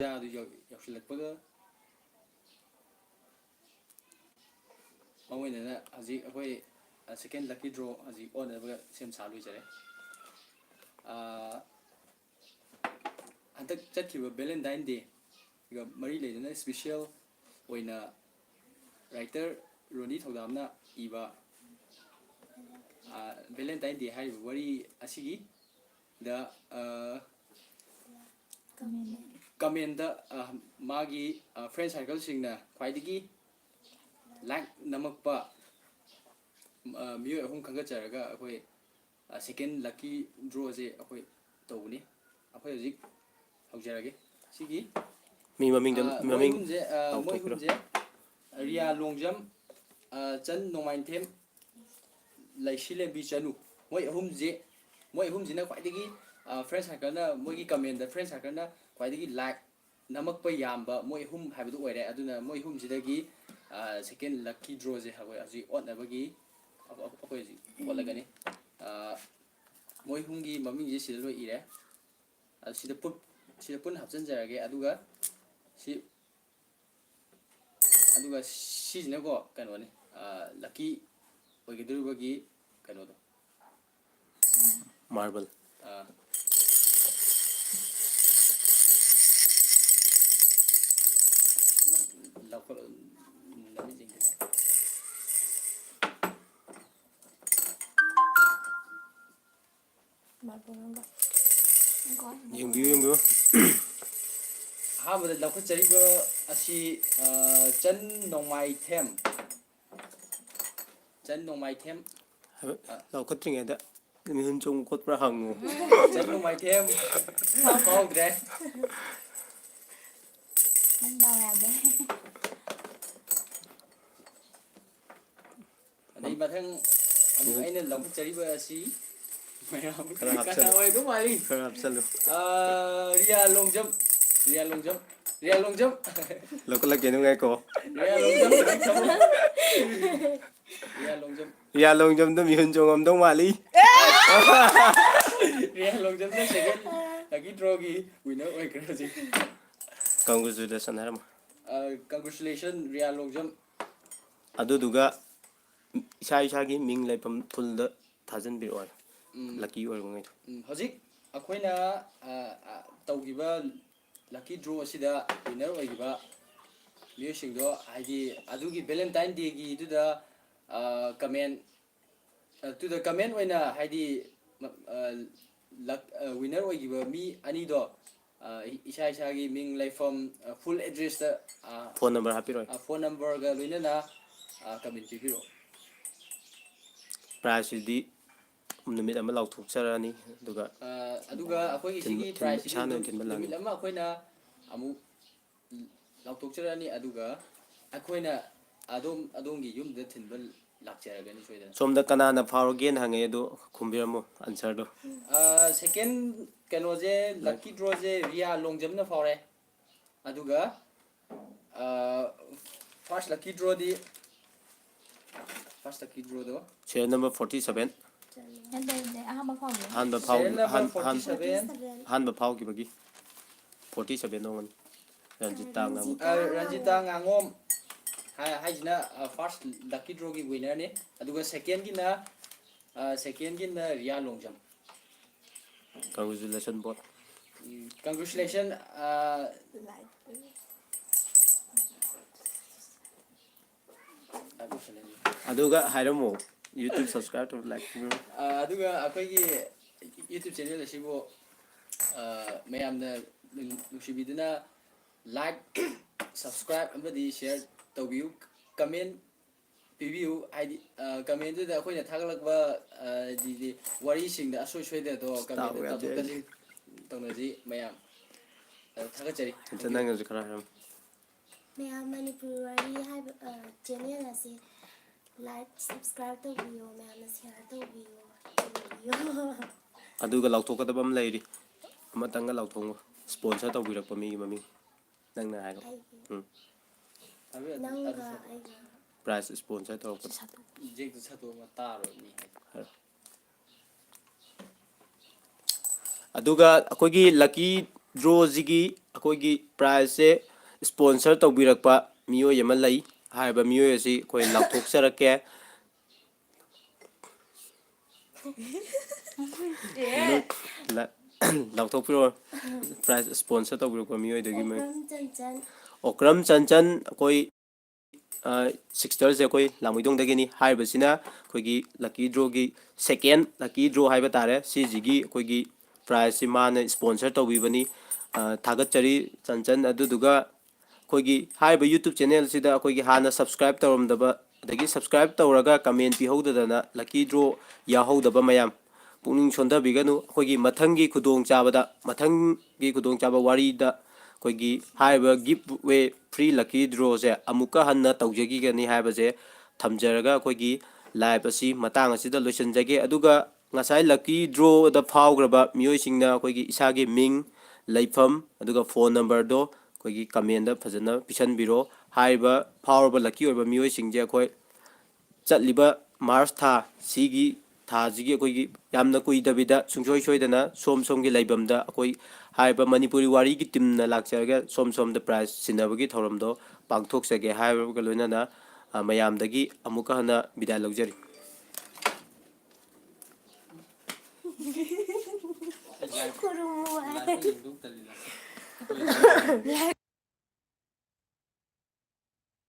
ꯑꯗꯨ ꯌꯧꯁꯤꯜꯂꯛꯄꯒ ꯃꯣꯏꯅ ꯍꯧꯖꯤꯛ ꯑꯩꯈꯣꯏ ꯁꯦꯀꯦꯟ ꯂꯛꯀꯤ ꯗ꯭ꯔꯣ ꯍꯧꯖꯤꯛ ꯑꯣꯟꯅꯕꯒ ꯁꯦꯝ ꯁꯥ ꯂꯣꯏꯖꯔꯦ ꯍꯟꯗꯛ ꯆꯠꯈꯤꯕ ꯚꯦꯂꯦꯟꯇꯥꯏꯟ ꯗꯦꯒ ꯃꯔꯤ ꯂꯩꯅꯅ ꯁ꯭ꯄꯦꯁꯤꯌꯦꯜ ꯑꯣꯏꯅ ꯔꯥꯏꯇꯔ ꯔꯣꯅꯤ ꯊꯧꯗꯥꯝꯅ ꯏꯕ ꯚꯦꯂꯦꯟꯇꯥꯏꯟ ꯗꯦ ꯍꯥꯏꯔꯤꯕ ꯋꯥꯔꯤ ꯑꯁꯤꯒꯤ ꯗ ꯀꯃꯦꯟꯗ ꯃꯥꯒꯤ ꯐ꯭ꯔꯦꯟ ꯁꯥꯔꯀꯜꯁꯤꯡꯅ ꯈ꯭ꯋꯥꯏꯗꯒꯤ ꯂꯥꯏꯛ ꯅꯝꯃꯛꯄ ꯃꯤꯑꯣꯏ ꯑꯍꯨꯝ ꯈꯟꯒꯠꯆꯔꯒ ꯑꯩꯈꯣꯏ ꯁꯦꯀꯦꯟ ꯂꯛꯀꯤ ꯗ꯭ꯔꯣꯁꯦ ꯑꯩꯈꯣꯏ ꯇꯧꯕꯅꯤ ꯑꯩꯈꯣꯏ ꯍꯧꯖꯤꯛ ꯍꯧꯖꯔꯒꯦ ꯁꯤꯒꯤ ꯃꯤ ꯃꯃꯤꯡ ꯃꯣꯏ ꯑꯍꯨꯝꯁꯦ ꯔꯤꯌꯥ ꯂꯣꯡꯖꯝ ꯆꯟ ꯅꯣꯡꯃꯥꯏꯊꯦꯝ ꯂꯩꯁꯤꯂꯦꯝꯕꯤ ꯆꯅꯨ ꯃꯣꯏ ꯑꯍꯨꯝꯁꯤꯅ ꯈ꯭ꯋꯥꯏꯗꯒꯤ ꯐ꯭ꯔꯦꯟ ꯁꯥꯔꯀꯜꯅ ꯃꯣꯏꯒꯤ ꯀꯃꯦꯟꯗ ꯐ꯭ꯔꯦꯟ ꯁꯥꯔꯀꯜꯅ ꯈ꯭ꯋꯥꯏꯗꯒꯤ ꯂꯥꯏꯛ ꯅꯝꯃꯛꯄ ꯌꯥꯝꯕ ꯃꯣꯏ ꯑꯍꯨꯝ ꯍꯥꯏꯕꯗꯨ ꯑꯣꯏꯔꯦ ꯑꯗꯨꯅ ꯃꯣꯏ ꯑꯍꯨꯝꯁꯤꯗꯒꯤ ꯁꯦꯀꯦꯟ ꯂꯛꯀꯤ ꯗ꯭ꯔꯣꯁꯦ ꯍꯧꯖꯤꯛ ꯑꯣꯠꯅꯕꯒꯤ ꯑꯩꯈꯣꯏ ꯍꯧꯖꯤꯛ ꯑꯣꯠꯂꯒꯅꯤ ꯃꯣꯏ ꯑꯍꯨꯝꯒꯤ ꯃꯃꯤꯡꯁꯦ ꯁꯤꯗ ꯂꯣꯏ ꯏꯔꯦ ꯁꯤꯗ ꯄꯨꯟꯅ ꯍꯥꯞꯆꯤꯟꯖꯔꯒꯦ ꯑꯗꯨꯒ ꯁꯤꯁꯤꯅꯀꯣ ꯀꯩꯅꯣꯅꯤ ꯂꯛꯀꯤ ꯑꯣꯏꯒꯗꯧꯔꯤꯕꯒꯤ ꯀꯩꯅꯣꯗꯣ ꯃꯥꯔꯕꯜ ꯌꯦꯡꯕꯤꯌꯨ ꯑꯍꯥꯟꯕꯗ ꯂꯧꯈꯠꯆꯔꯤꯕ ꯑꯁꯤ ꯆꯟ ꯅꯣꯡꯃꯥꯏꯊꯦꯝ ꯂꯧꯈꯠꯇ꯭ꯔꯤꯉꯩꯗ ꯃꯤꯍꯨꯟ ꯆꯣꯡ ꯈꯣꯠꯄ꯭ꯔꯥ ꯍꯪꯉꯨ ꯆꯟ ꯅꯣꯡꯃꯥꯏꯊꯦꯝ ꯐꯥꯎꯗ꯭ꯔꯦ ꯑꯗꯩ ꯃꯊꯪ ꯑꯃꯨꯛ ꯑꯩꯅ ꯂꯧꯈꯠꯆꯔꯤꯕ ꯑꯁꯤ ꯈꯔ ꯀꯅꯥ ꯍꯥꯞꯆꯜꯂꯨ ꯑꯣꯏꯗꯧ ꯃꯥꯜꯂꯤ ꯈꯔ ꯍꯥꯞꯆꯜꯂꯨ ꯔꯤꯌꯥ ꯂꯣꯡꯖꯝ ꯂꯧꯈꯠꯂꯛꯀꯦ ꯉꯥꯏꯈꯣ ꯔꯤꯌꯥ ꯂꯣꯡꯖꯝ ꯔꯤꯌꯥ ꯂꯣꯡꯖꯝꯗꯣ ꯃꯤꯍꯨꯟ ꯆꯣꯡꯉꯝꯗꯧ ꯃꯥꯜꯂꯤ ꯔꯤꯌꯥ ꯂꯣꯡꯖꯝꯅ ꯁꯦꯀꯦꯟ ꯂꯛꯀꯤ ꯗ꯭ꯔꯣꯒꯤ ꯋꯤꯟꯅꯔ ꯑꯣꯏꯈ꯭ꯔꯦ ꯍꯧꯖꯤꯛ ꯀꯪꯒ꯭ꯔꯦꯆꯨꯂꯦꯁꯟ ꯍꯥꯏꯔꯝꯃꯣ ꯀꯪꯒ꯭ꯔꯦꯆꯨꯂꯦꯁꯟ ꯔꯤꯌꯥ ꯂꯣꯡꯖꯝ ꯑꯗꯨꯗꯨꯒ ꯏꯁꯥꯒꯤ ꯃꯤꯡ ꯂꯩꯐꯝ ꯐꯨꯜꯗ ꯊꯥꯖꯤꯟꯕꯤꯔꯛꯑꯣ ꯂꯛꯀꯤ ꯑꯣꯏꯔꯕꯉꯩꯗꯣ ꯍꯧꯖꯤꯛ ꯑꯩꯈꯣꯏꯅ ꯇꯧꯈꯤꯕ ꯂꯛꯀꯤ ꯗ꯭ꯔꯣ ꯑꯁꯤꯗ ꯋꯤꯟꯅꯔ ꯑꯣꯏꯈꯤꯕ ꯃꯤꯑꯣꯏꯁꯤꯡꯗꯣ ꯍꯥꯏꯗꯤ ꯑꯗꯨꯒꯤ ꯚꯦꯂꯦꯟꯇꯥꯏꯟ ꯗꯦꯒꯤꯗꯨꯗ ꯀꯃꯦꯟ ꯑꯣꯏꯅ ꯍꯥꯏꯗꯤ ꯋꯤꯟꯅꯔ ꯑꯣꯏꯈꯤꯕ ꯃꯤ ꯑꯅꯤꯗꯣ ꯏꯁꯥꯒꯤ ꯃꯤꯡ ꯂꯩꯐꯝ ꯐꯨꯜ ꯑꯦꯗ꯭ꯔꯦꯁꯇ ꯐꯣꯟ ꯅꯝꯕꯔ ꯍꯥꯞꯄꯤꯔꯛꯑꯣ ꯐꯣꯟ ꯅꯝꯕꯔꯒ ꯂꯣꯏꯅꯅ ꯀꯃꯦꯟ ꯄꯤꯕꯤꯔꯛꯑꯣ ꯄ꯭ꯔꯥꯏꯖꯁꯤꯗꯤ ꯅꯨꯃꯤꯠ ꯑꯃ ꯂꯥꯎꯊꯣꯛꯆꯔꯛꯑꯅꯤ ꯑꯗꯨꯒ ꯑꯩꯈꯣꯏꯒꯤ ꯁꯤꯒꯤ ꯄ꯭ꯔꯥꯏꯖꯁꯤꯗꯤ ꯏꯁꯥꯅ ꯑꯣꯏꯅ ꯊꯤꯟꯕ ꯅꯨꯃꯤꯠ ꯂꯥꯛꯅꯤ ꯑꯃ ꯑꯩꯈꯣꯏꯅ ꯑꯃꯨꯛ ꯂꯥꯎꯊꯣꯛꯆꯔꯛꯑꯅꯤ ꯑꯗꯨꯒ ꯑꯩꯈꯣꯏꯅ ꯑꯗꯣꯝꯒꯤ ꯌꯨꯝꯗ ꯊꯤꯟꯕ ꯂꯥꯛꯆꯔꯒꯅꯤ ꯁꯣꯏꯗꯅ ꯁꯣꯝꯗ ꯀꯅꯥꯅ ꯐꯥꯎꯔꯒꯦꯅ ꯍꯪꯉꯛꯑꯦ ꯑꯗꯣ ꯈꯨꯝꯕꯤꯔꯝꯃꯣ ꯑꯟꯁꯔꯗꯣ ꯁꯦꯀꯦꯟ ꯀꯩꯅꯣꯁꯦ ꯂꯛꯀꯤ ꯗ꯭ꯔꯣꯁꯦ ꯔꯤꯌꯥ ꯂꯣꯡꯖꯝꯅ ꯐꯥꯎꯔꯦ ꯑꯗꯨꯒ ꯐꯥꯔꯁ ꯂꯛꯀꯤ ꯗ꯭ꯔꯣꯗꯣ ꯁꯦꯔꯤꯌꯜ ꯅꯝꯕꯔ 47 ꯁꯦꯔꯤꯌꯜ ꯅꯝꯕꯔ 47 ꯑꯍꯥꯟꯕ ꯐꯥꯎꯈꯤꯕꯒꯤ 47 ꯑꯣꯡꯉꯅꯤ ꯔꯟꯖꯤꯇꯥ ꯉꯥꯉꯣꯝ ꯍꯥꯏꯁꯤꯅ ꯐꯥꯔꯁ ꯂꯛꯀꯤ ꯗ꯭ꯔꯣꯒꯤ ꯋꯤꯟꯅꯔꯅꯤ ꯑꯗꯨꯒ ꯁꯦꯀꯦꯟꯒꯤꯅ Rhea Longjam congratulation boat congratulation ꯑꯗꯨꯒ ꯍꯥꯏꯔꯝꯃꯣ ꯌꯨꯇ꯭ꯌꯨꯕ ꯁꯕꯁꯀ꯭ꯔꯥꯏꯕ ꯇꯧ ꯂꯥꯏꯛ ꯑꯗꯨꯒ ꯑꯩꯈꯣꯏꯒꯤ ꯌꯨꯇ꯭ꯌꯨꯕ ꯆꯦꯅꯦꯜ ꯑꯁꯤꯕꯨ ꯃꯌꯥꯝꯅ ꯅꯨꯡꯁꯤꯕꯤꯗꯨꯅ ꯂꯥꯏꯛ ꯁꯕꯁꯀ꯭ꯔꯥꯏꯕ ꯑꯃꯗꯤ ꯁꯤꯌꯔ ꯇꯧꯕꯤꯌꯨ ꯀꯃꯦꯟ ꯄꯤꯕꯤꯌꯨ ꯍꯥꯏꯗꯤ ꯀꯃꯦꯟꯗꯨꯗ ꯑꯩꯈꯣꯏꯅ ꯊꯥꯒꯠꯂꯛꯄ ꯋꯥꯔꯤꯁꯤꯡꯗ ꯑꯁꯣꯏ ꯁꯣꯏꯗꯅꯗꯣ ꯀꯃꯦꯟꯗ ꯇꯥꯕ ꯌꯥꯗꯦ ꯇꯥꯊꯣꯛ ꯇꯥꯁꯤꯟ ꯇꯧꯅꯁꯤ ꯃꯌꯥꯝ ꯊꯥꯒꯠꯆꯔꯤ ꯅꯪꯅꯁꯨ ꯈꯔ ꯍꯥꯏꯔꯝꯃꯣ ꯃꯌꯥꯝ ꯃꯅꯤꯄꯨꯔꯤ ꯋꯥꯔꯤ ꯍꯥꯏꯕ ꯆꯦꯅꯦꯜ ꯑꯁꯤ ꯂꯥꯏꯛ ꯁꯕꯁꯀ꯭ꯔꯥꯏꯕ ꯇꯧꯕꯤꯌꯣ ꯃꯌꯥꯝꯅ ꯁꯤꯌꯥꯔ ꯇꯧꯕꯤꯌꯣ ꯑꯗꯨꯒ ꯂꯥꯎꯊꯣꯛꯀꯗꯕ ꯑꯃ ꯂꯩꯔꯤ ꯑꯃꯇꯪꯒ ꯂꯥꯎꯊꯣꯛꯉꯣ ꯁ꯭ꯄꯣꯟꯁꯔ ꯇꯧꯕꯤꯔꯛꯄ ꯃꯤꯒꯤ ꯃꯃꯤꯡ ꯅꯪꯅ ꯍꯥꯏꯔꯣ ꯅꯪꯒ ꯑꯩꯒ ꯄ꯭ꯔꯥꯏꯖ ꯁ꯭ꯄꯣꯟꯁꯔ ꯇꯧꯔꯛꯄꯗ ꯖꯦꯛꯇ ꯁꯠꯇꯣꯛꯑꯒ ꯇꯥꯔꯣꯏ ꯃꯤ ꯍꯥꯏꯔꯣ ꯑꯗꯨꯒ ꯑꯩꯈꯣꯏꯒꯤ ꯂꯛꯀꯤ ꯗ꯭ꯔꯣꯁꯤꯒꯤ ꯑꯩꯈꯣꯏꯒꯤ ꯄ꯭ꯔꯥꯏꯖꯁꯦ ꯁ꯭ꯄꯣꯟꯁꯔ ꯇꯧꯕꯤꯔꯛꯄ ꯃꯤꯑꯣꯏ ꯑꯃ ꯂꯩ ꯍꯥꯏꯔꯤꯕ ꯃꯤꯑꯣꯏ ꯑꯁꯤ ꯑꯩꯈꯣꯏ ꯂꯥꯎꯊꯣꯛꯆꯔꯛꯀꯦ ꯂꯥꯎꯊꯣꯛꯄꯤꯔꯣ ꯄ꯭ꯔꯥꯏꯖ ꯁ꯭ꯄꯣꯟꯁꯔ ꯇꯧꯕꯤꯔꯛꯄ ꯃꯤꯑꯣꯏꯗꯨꯒꯤ ꯃꯃꯤꯡ ꯑꯣꯀ꯭ꯔꯝ ꯆꯟꯆꯟ ꯑꯣꯀ꯭ꯔꯝ ꯆꯟꯆꯟ ꯑꯩꯈꯣꯏ ꯁꯤꯛꯁꯇꯔꯁꯦ ꯑꯩꯈꯣꯏ ꯂꯥꯡꯃꯩꯗꯣꯡꯗꯒꯤꯅꯤ ꯍꯥꯏꯔꯤꯕꯁꯤꯅ ꯑꯩꯈꯣꯏꯒꯤ ꯂꯛꯀꯤ ꯗ꯭ꯔꯣꯒꯤ ꯁꯦꯀꯦꯟ ꯂꯛꯀꯤ ꯗ꯭ꯔꯣ ꯍꯥꯏꯕ ꯇꯥꯔꯦ ꯁꯤꯁꯤꯒꯤ ꯑꯩꯈꯣꯏꯒꯤ ꯄ꯭ꯔꯥꯏꯖꯁꯤ ꯃꯥꯅ ꯁ꯭ꯄꯣꯟꯁꯔ ꯇꯧꯕꯤꯕꯅꯤ ꯊꯥꯒꯠꯆꯔꯤ ꯆꯟꯆꯟ ꯑꯗꯨꯗꯨꯒ ꯑꯩꯈꯣꯏꯒꯤ ꯍꯥꯏꯔꯤꯕ ꯌꯨꯇꯨꯕ ꯆꯦꯅꯦꯜꯁꯤꯗ ꯑꯩꯈꯣꯏꯒꯤ ꯍꯥꯟꯅ ꯁꯕꯁꯀ꯭ꯔꯥꯏꯕ ꯇꯧꯔꯝꯗꯕ ꯑꯗꯒꯤ ꯁꯕꯁꯀ꯭ꯔꯥꯏꯕ ꯇꯧꯔꯒ ꯀꯃꯦꯟ ꯄꯤꯍꯧꯗꯗꯅ ꯂꯛꯀꯤ ꯗ꯭ꯔꯣ ꯌꯥꯎꯍꯧꯗꯕ ꯃꯌꯥꯝ ꯄꯨꯛꯅꯤꯡ ꯁꯣꯟꯊꯕꯤꯒꯅꯨ ꯑꯩꯈꯣꯏꯒꯤ ꯃꯊꯪꯒꯤ ꯈꯨꯗꯣꯡꯆꯥꯕ ꯋꯥꯔꯤꯗ ꯑꯩꯈꯣꯏꯒꯤ ꯍꯥꯏꯔꯤꯕ ꯒꯤꯐ ꯋꯦ ꯐ꯭ꯔꯤ ꯂꯛꯀꯤ ꯗ꯭ꯔꯣꯁꯦ ꯑꯃꯨꯛꯀ ꯍꯟꯅ ꯇꯧꯖꯈꯤꯒꯅꯤ ꯍꯥꯏꯕꯁꯦ ꯊꯝꯖꯔꯒ ꯑꯩꯈꯣꯏꯒꯤ ꯂꯥꯏꯚ ꯑꯁꯤ ꯃꯇꯥꯡ ꯑꯁꯤꯗ ꯂꯣꯏꯁꯤꯟꯖꯒꯦ ꯑꯗꯨꯒ ꯉꯁꯥꯏ ꯂꯛꯀꯤ ꯗ꯭ꯔꯣꯗ ꯐꯥꯎꯈ꯭ꯔꯕ ꯃꯤꯑꯣꯏꯁꯤꯡꯅ ꯑꯩꯈꯣꯏꯒꯤ ꯏꯁꯥꯒꯤ ꯃꯤꯡ ꯂꯩꯐꯝ ꯑꯗꯨꯒ ꯐꯣꯟ ꯅꯝꯕꯔꯗꯣ ꯑꯩꯈꯣꯏꯒꯤ ꯀꯃꯦꯟꯗ ꯐꯖꯅ ꯄꯤꯁꯟꯕꯤꯔꯣ ꯍꯥꯏꯔꯤꯕ ꯐꯥꯎꯔꯕ ꯂꯛꯀꯤ ꯑꯣꯏꯕ ꯃꯤꯑꯣꯏꯁꯤꯡꯁꯦ ꯑꯩꯈꯣꯏ ꯆꯠꯂꯤꯕ ꯃꯥꯔꯆ ꯊꯥ ꯁꯤꯒꯤ ꯊꯥꯁꯤꯒꯤ ꯑꯩꯈꯣꯏꯒꯤ ꯌꯥꯝꯅ ꯀꯨꯏꯗꯕꯤꯗ ꯁꯨꯡꯁꯣꯏ ꯁꯣꯏꯗꯅ ꯁꯣꯝꯒꯤ ꯂꯩꯐꯝꯗ ꯑꯩꯈꯣꯏ ꯍꯥꯏꯔꯤꯕ ꯃꯅꯤꯄꯨꯔꯤ ꯋꯥꯔꯤꯒꯤ ꯇꯤꯝꯅ ꯂꯥꯛꯆꯔꯒ ꯁꯣꯝꯗ ꯄ꯭ꯔꯥꯏꯖ ꯁꯤꯟꯅꯕꯒꯤ ꯊꯧꯔꯝꯗꯣ ꯄꯥꯡꯊꯣꯛꯆꯒꯦ ꯍꯥꯏꯕꯒ ꯂꯣꯏꯅꯅ ꯃꯌꯥꯝꯗꯒꯤ ꯑꯃꯨꯛꯀ ꯍꯟꯅ ꯕꯤꯗꯥꯏ ꯂꯧꯖꯔꯤ ꯈꯨꯔꯨꯝꯃꯨ ꯍꯥꯏ